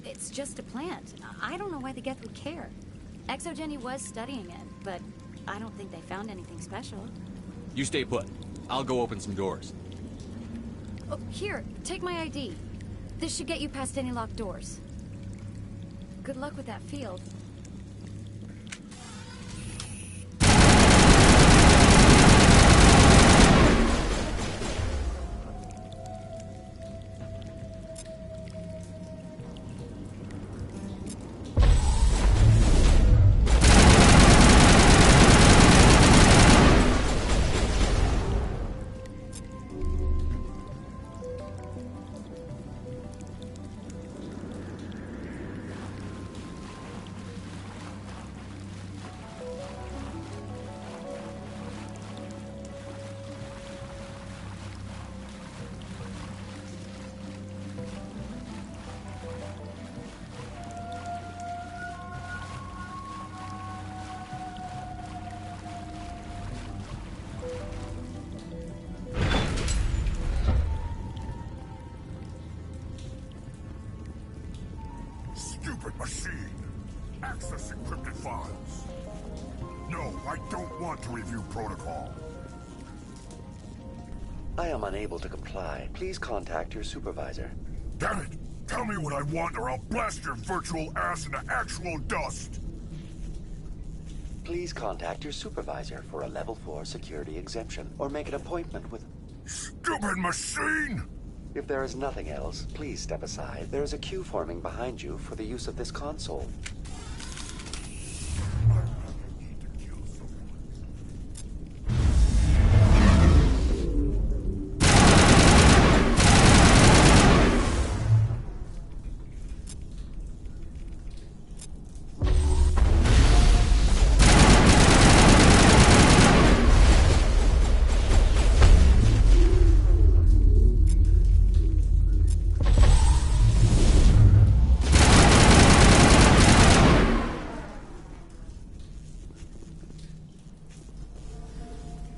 It's just a plant. I don't know why the Geth would care. ExoGenny was studying it, but I don't think they found anything special. You stay put. I'll go open some doors. Oh, here, take my ID. This should get you past any locked doors. Good luck with that field. Stupid machine! Access encrypted files. No, I don't want to review protocol. I am unable to comply. Please contact your supervisor. Damn it! Tell me what I want or I'll blast your virtual ass into actual dust! Please contact your supervisor for a level 4 security exemption, or make an appointment with... Stupid machine! If there is nothing else, please step aside. There is a queue forming behind you for the use of this console.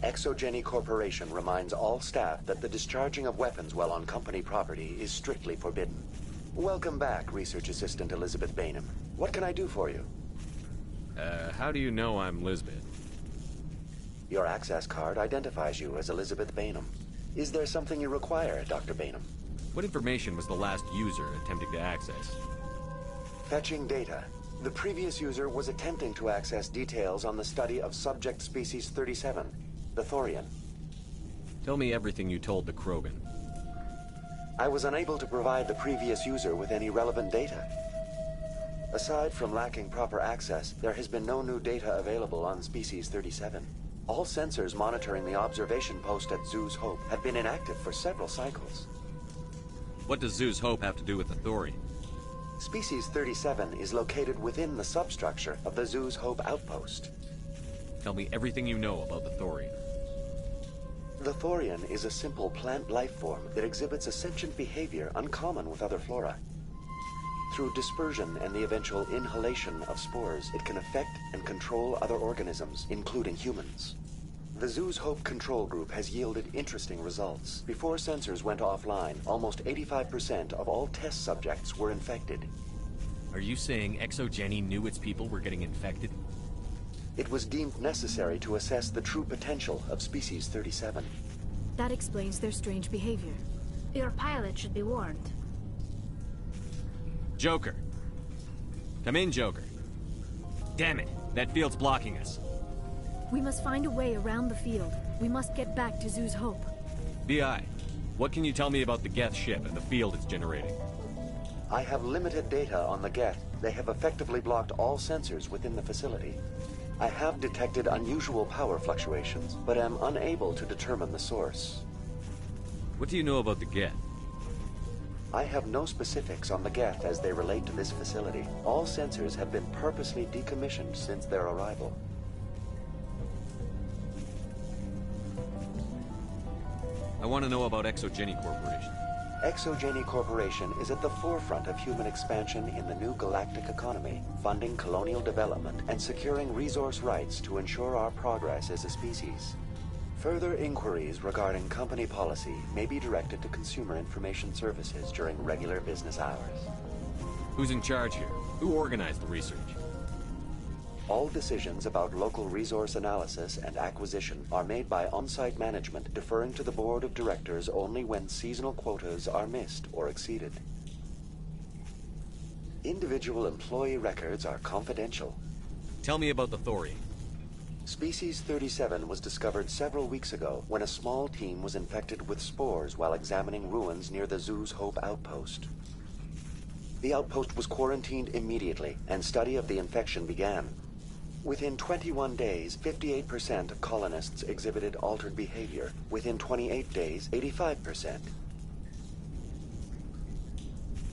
ExoGenny Corporation reminds all staff that the discharging of weapons while on company property is strictly forbidden. Welcome back, Research Assistant Elizabeth Bainham. What can I do for you? How do you know I'm Lisbeth? Your access card identifies you as Elizabeth Bainham. Is there something you require, Dr. Bainham? What information was the last user attempting to access? Fetching data. The previous user was attempting to access details on the study of subject species 37, the Thorian. Tell me everything you told the Krogan. I was unable to provide the previous user with any relevant data. Aside from lacking proper access, there has been no new data available on species 37. All sensors monitoring the observation post at Zoo's Hope have been inactive for several cycles. What does Zoo's Hope have to do with the Thorian? Species 37 is located within the substructure of the Zoo's Hope outpost. Tell me everything you know about the Thorian. The Thorian is a simple plant life form that exhibits a sentient behavior uncommon with other flora. Through dispersion and the eventual inhalation of spores, it can affect and control other organisms, including humans. The Zoo's Hope control group has yielded interesting results. Before sensors went offline, almost 85% of all test subjects were infected. Are you saying ExoGeni knew its people were getting infected? It was deemed necessary to assess the true potential of Species 37. That explains their strange behavior. Your pilot should be warned. Joker. Come in, Joker. Damn it, that field's blocking us. We must find a way around the field. We must get back to Zoo's Hope. BI, what can you tell me about the Geth ship and the field it's generating? I have limited data on the Geth. They have effectively blocked all sensors within the facility. I have detected unusual power fluctuations, but am unable to determine the source. What do you know about the Geth? I have no specifics on the Geth as they relate to this facility. All sensors have been purposely decommissioned since their arrival. I want to know about ExoGeni Corporation. ExoGeni Corporation is at the forefront of human expansion in the new galactic economy, funding colonial development and securing resource rights to ensure our progress as a species. Further inquiries regarding company policy may be directed to Consumer Information Services during regular business hours. Who's in charge here? Who organized the research? All decisions about local resource analysis and acquisition are made by on-site management, deferring to the board of directors only when seasonal quotas are missed or exceeded. Individual employee records are confidential. Tell me about the Thorian. Species 37 was discovered several weeks ago when a small team was infected with spores while examining ruins near the Zoo's Hope outpost. The outpost was quarantined immediately, and study of the infection began. Within 21 days, 58% of colonists exhibited altered behavior. Within 28 days, 85%.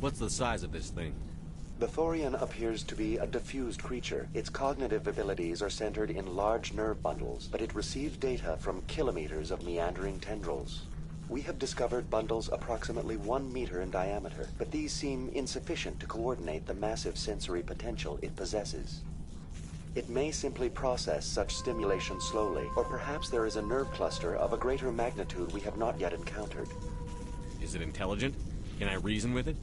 What's the size of this thing? The Thorian appears to be a diffused creature. Its cognitive abilities are centered in large nerve bundles, but it receives data from kilometers of meandering tendrils. We have discovered bundles approximately 1 meter in diameter, but these seem insufficient to coordinate the massive sensory potential it possesses. It may simply process such stimulation slowly, or perhaps there is a nerve cluster of a greater magnitude we have not yet encountered. Is it intelligent? Can I reason with it?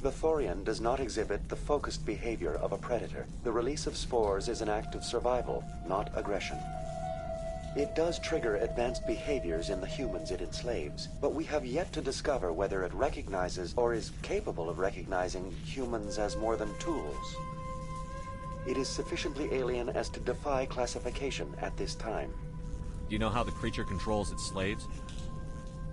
The Thorian does not exhibit the focused behavior of a predator. The release of spores is an act of survival, not aggression. It does trigger advanced behaviors in the humans it enslaves, but we have yet to discover whether it recognizes or is capable of recognizing humans as more than tools. It is sufficiently alien as to defy classification at this time. Do you know how the creature controls its slaves?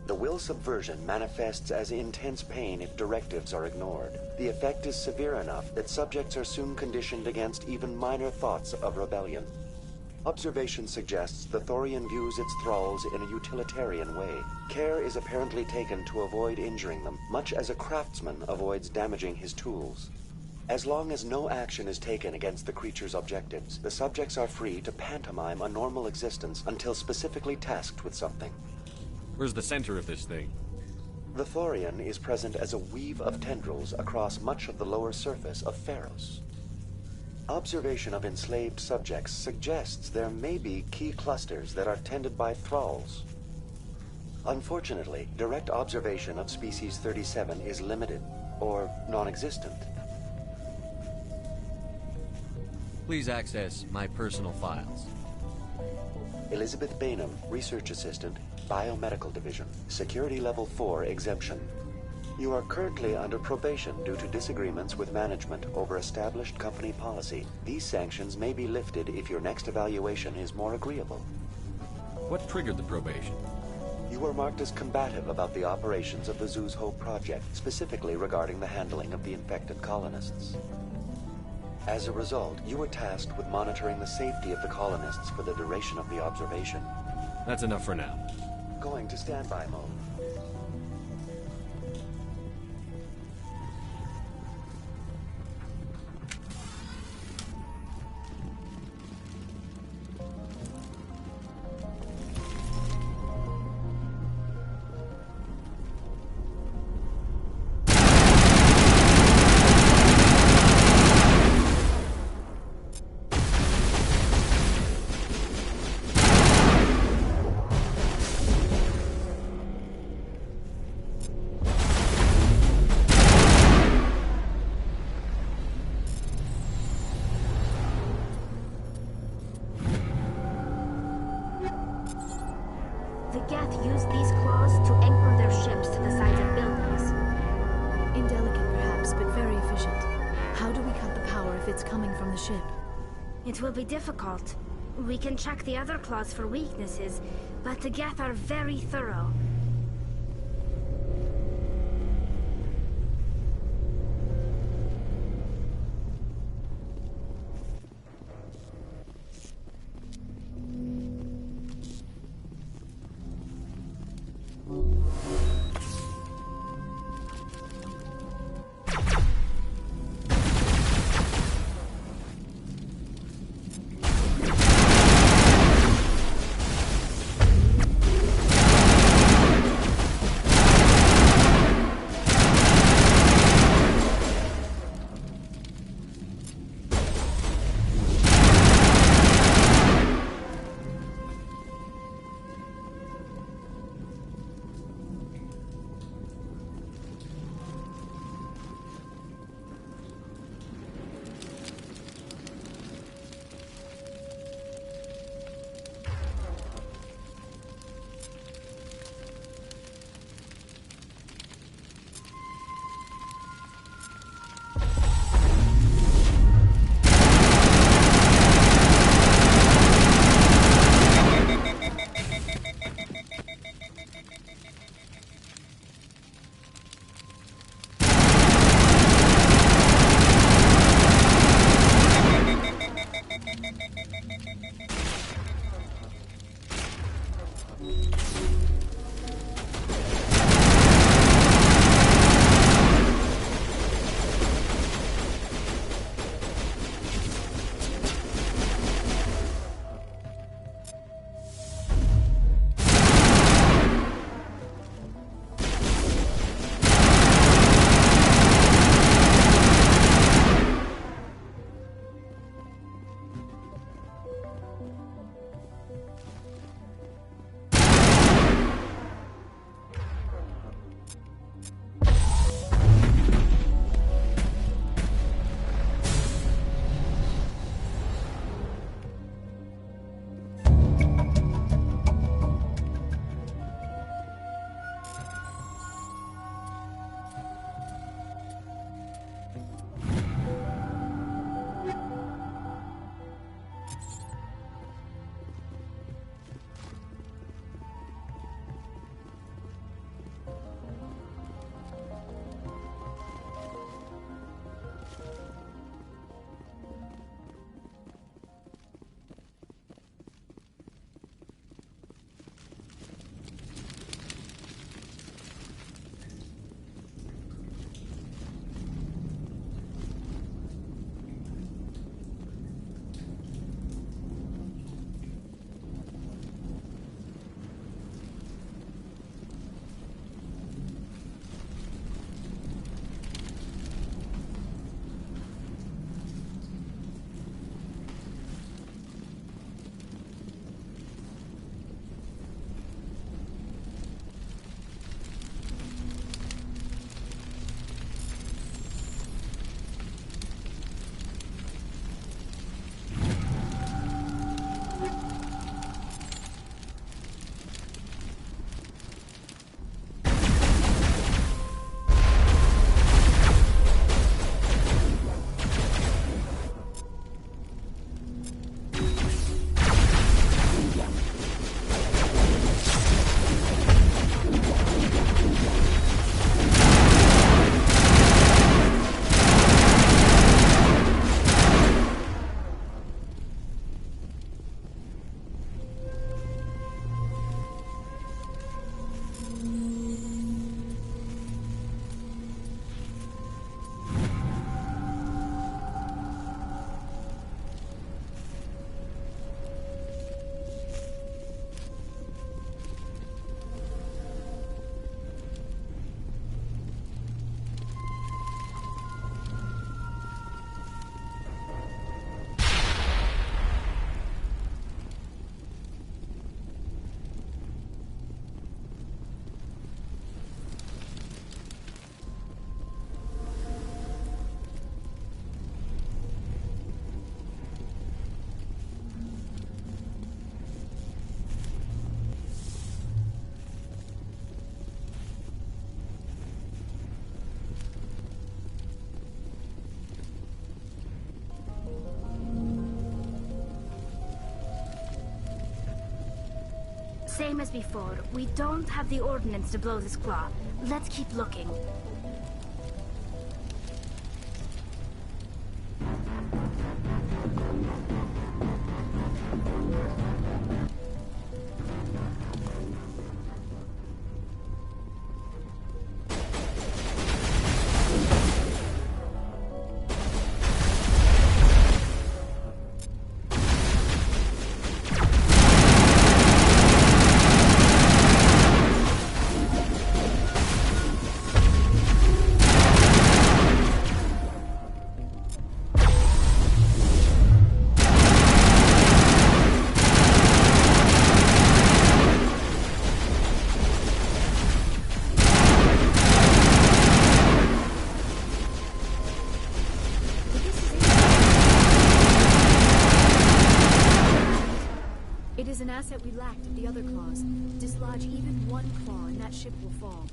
The will subversion manifests as intense pain if directives are ignored. The effect is severe enough that subjects are soon conditioned against even minor thoughts of rebellion. Observation suggests the Thorian views its thralls in a utilitarian way. Care is apparently taken to avoid injuring them, much as a craftsman avoids damaging his tools. As long as no action is taken against the creature's objectives, the subjects are free to pantomime a normal existence until specifically tasked with something. Where's the center of this thing? The Thorian is present as a weave of tendrils across much of the lower surface of Feros. Observation of enslaved subjects suggests there may be key clusters that are tended by thralls. Unfortunately, direct observation of Species 37 is limited, or non-existent. Please access my personal files. Elizabeth Bainham, Research Assistant, Biomedical Division, Security Level 4 exemption. You are currently under probation due to disagreements with management over established company policy. These sanctions may be lifted if your next evaluation is more agreeable. What triggered the probation? You were marked as combative about the operations of the Zoo's Hope project, specifically regarding the handling of the infected colonists. As a result, you were tasked with monitoring the safety of the colonists for the duration of the observation. That's enough for now. Going to standby mode. The Geth use these claws to anchor their ships to the sides of buildings. Indelicate perhaps, but very efficient. How do we cut the power if it's coming from the ship? It will be difficult. We can check the other claws for weaknesses, but the Geth are very thorough. Same as before. We don't have the ordnance to blow this claw. Let's keep looking. It is an asset we lacked at the other claws. Dislodge even one claw and that ship will fall.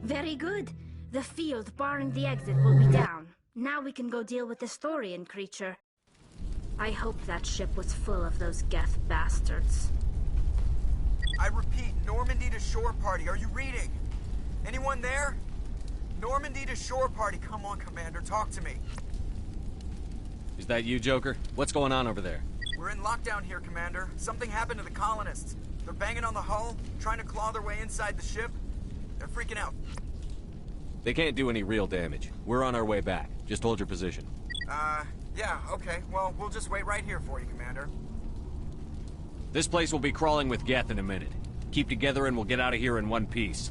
Very good. The field barring the exit will be down. Now we can go deal with the Storian creature. I hope that ship was full of those Geth bastards. I repeat, Normandy to shore party. Are you reading? Anyone there? Normandy to shore party. Come on, Commander. Talk to me. Is that you, Joker? What's going on over there? We're in lockdown here, Commander. Something happened to the colonists. They're banging on the hull, trying to claw their way inside the ship. They're freaking out. They can't do any real damage. We're on our way back. Just hold your position. Yeah, okay. Well, we'll just wait right here for you, Commander. This place will be crawling with Geth in a minute. Keep together and we'll get out of here in one piece.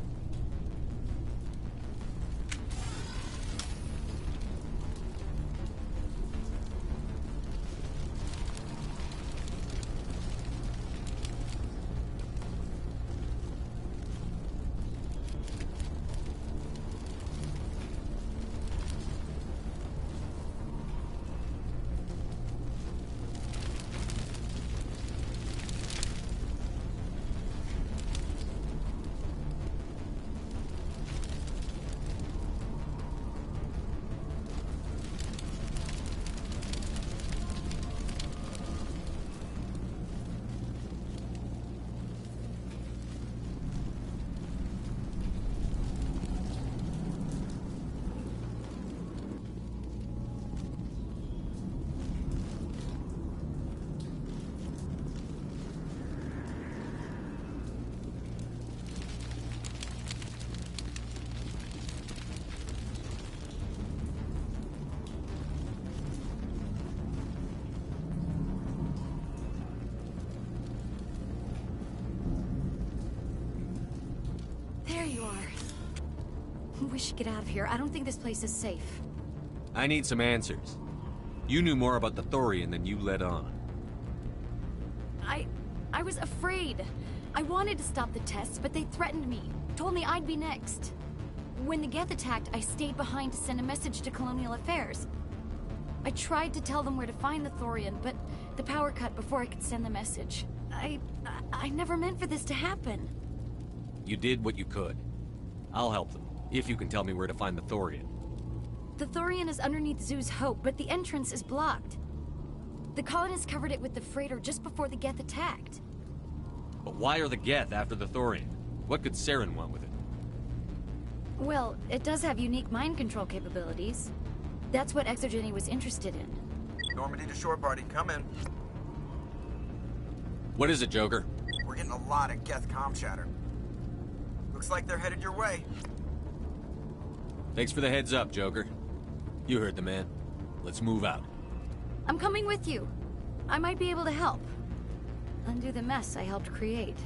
we should get out of here. I don't think this place is safe. I need some answers. You knew more about the Thorian than you let on. I was afraid. I wanted to stop the tests, but they threatened me. Told me I'd be next. When the Geth attacked, I stayed behind to send a message to Colonial Affairs. I tried to tell them where to find the Thorian, but the power cut before I could send the message. I never meant for this to happen. You did what you could. I'll help them, if you can tell me where to find the Thorian. The Thorian is underneath Zoo's Hope, but the entrance is blocked. The colonists covered it with the freighter just before the Geth attacked. But why are the Geth after the Thorian? What could Saren want with it? Well, it does have unique mind control capabilities. That's what Exogeny was interested in. Normandy to shore party, come in. What is it, Joker? We're getting a lot of Geth comm chatter. Looks like they're headed your way. Thanks for the heads up, Joker. You heard the man. Let's move out. I'm coming with you. I might be able to help. Undo the mess I helped create.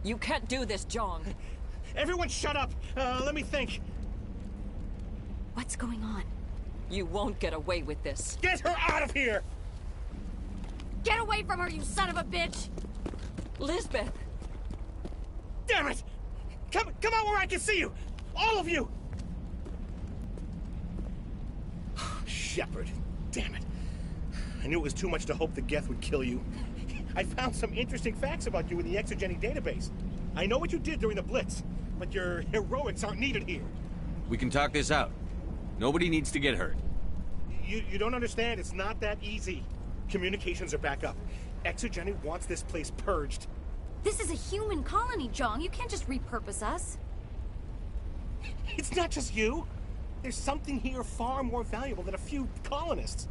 You can't do this, Jong. Everyone shut up! Let me think. What's going on? You won't get away with this. Get her out of here! Get away from her, you son of a bitch! Lisbeth! Damn it! Come out where I can see you! All of you! Shepard, damn it. I knew it was too much to hope the Geth would kill you. I found some interesting facts about you in the Exogeny database. I know what you did during the Blitz, but your heroics aren't needed here. We can talk this out. Nobody needs to get hurt. You don't understand. It's not that easy. Communications are back up. Exogeny wants this place purged. This is a human colony, Jong. You can't just repurpose us. It's not just you. There's something here far more valuable than a few colonists.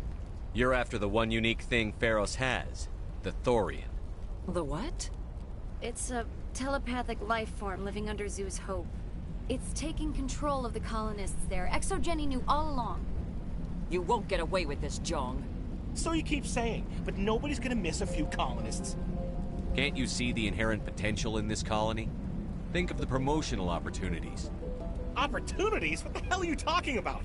You're after the one unique thing Feros has. The Thorian. The what? It's a telepathic life form living under Zoo's Hope. It's taking control of the colonists there. Exogeny knew all along. You won't get away with this, Jong. So you keep saying, but nobody's gonna miss a few colonists. Can't you see the inherent potential in this colony? Think of the promotional opportunities. Opportunities? What the hell are you talking about?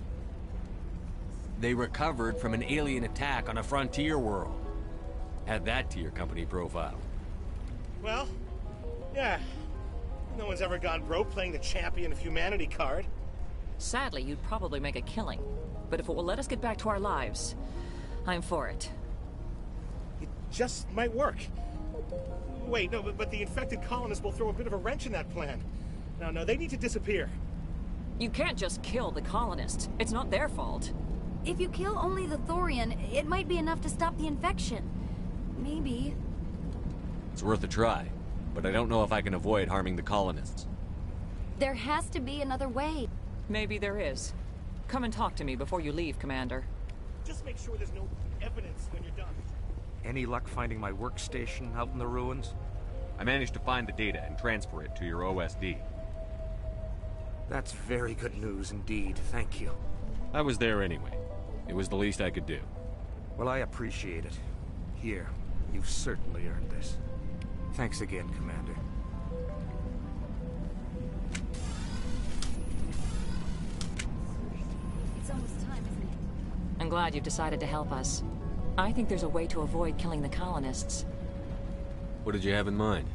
They recovered from an alien attack on a frontier world. Add that to your company profile. Well, yeah. No one's ever gone broke playing the champion of humanity card. Sadly, you'd probably make a killing. But if it will let us get back to our lives, I'm for it. It just might work. Wait, no, but the infected colonists will throw a bit of a wrench in that plan. No, they need to disappear. You can't just kill the colonists. It's not their fault. If you kill only the Thorian, it might be enough to stop the infection. Maybe. It's worth a try, but I don't know if I can avoid harming the colonists. There has to be another way. Maybe there is. Come and talk to me before you leave, Commander. Just make sure there's no evidence when you're done. Any luck finding my workstation out in the ruins? I managed to find the data and transfer it to your OSD. That's very good news indeed, thank you. I was there anyway. It was the least I could do. Well, I appreciate it. Here, you've certainly earned this. Thanks again, Commander. It's almost time, isn't it? I'm glad you've decided to help us. I think there's a way to avoid killing the colonists. What did you have in mind?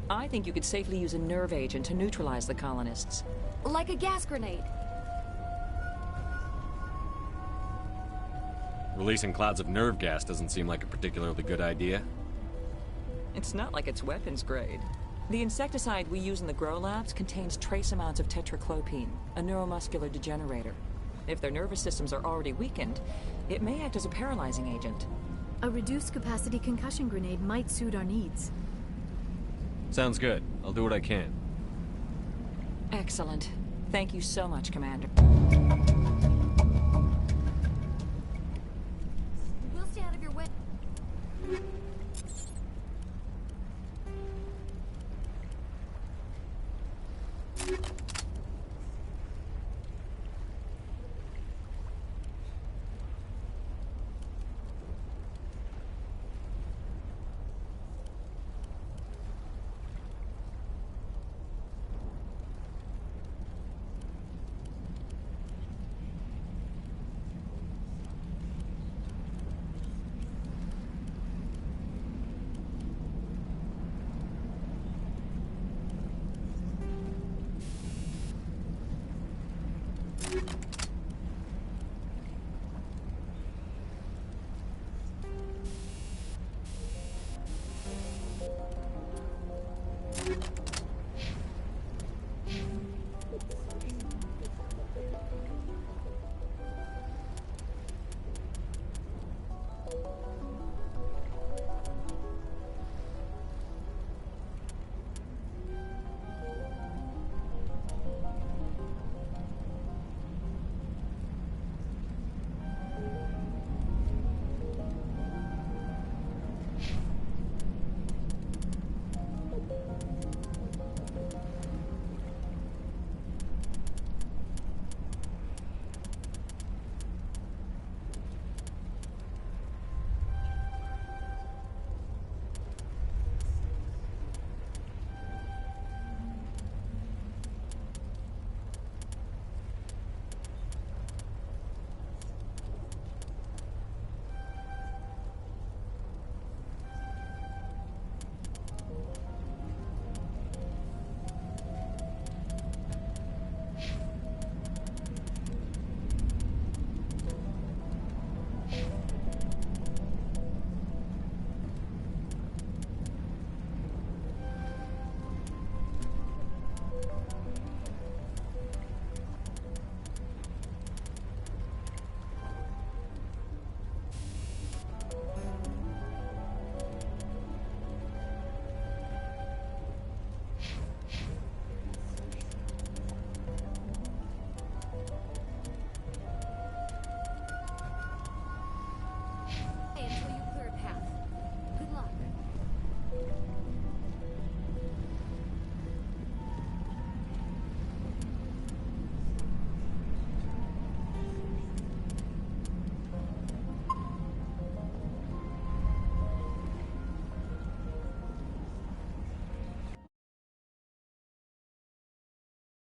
I think you could safely use a nerve agent to neutralize the colonists. Like a gas grenade. Releasing clouds of nerve gas doesn't seem like a particularly good idea. It's not like it's weapons grade. The insecticide we use in the grow labs contains trace amounts of tetraclopine, a neuromuscular degenerator. If their nervous systems are already weakened, it may act as a paralyzing agent. A reduced capacity concussion grenade might suit our needs. Sounds good. I'll do what I can. Excellent. Thank you so much, Commander. We'll stay out of your way.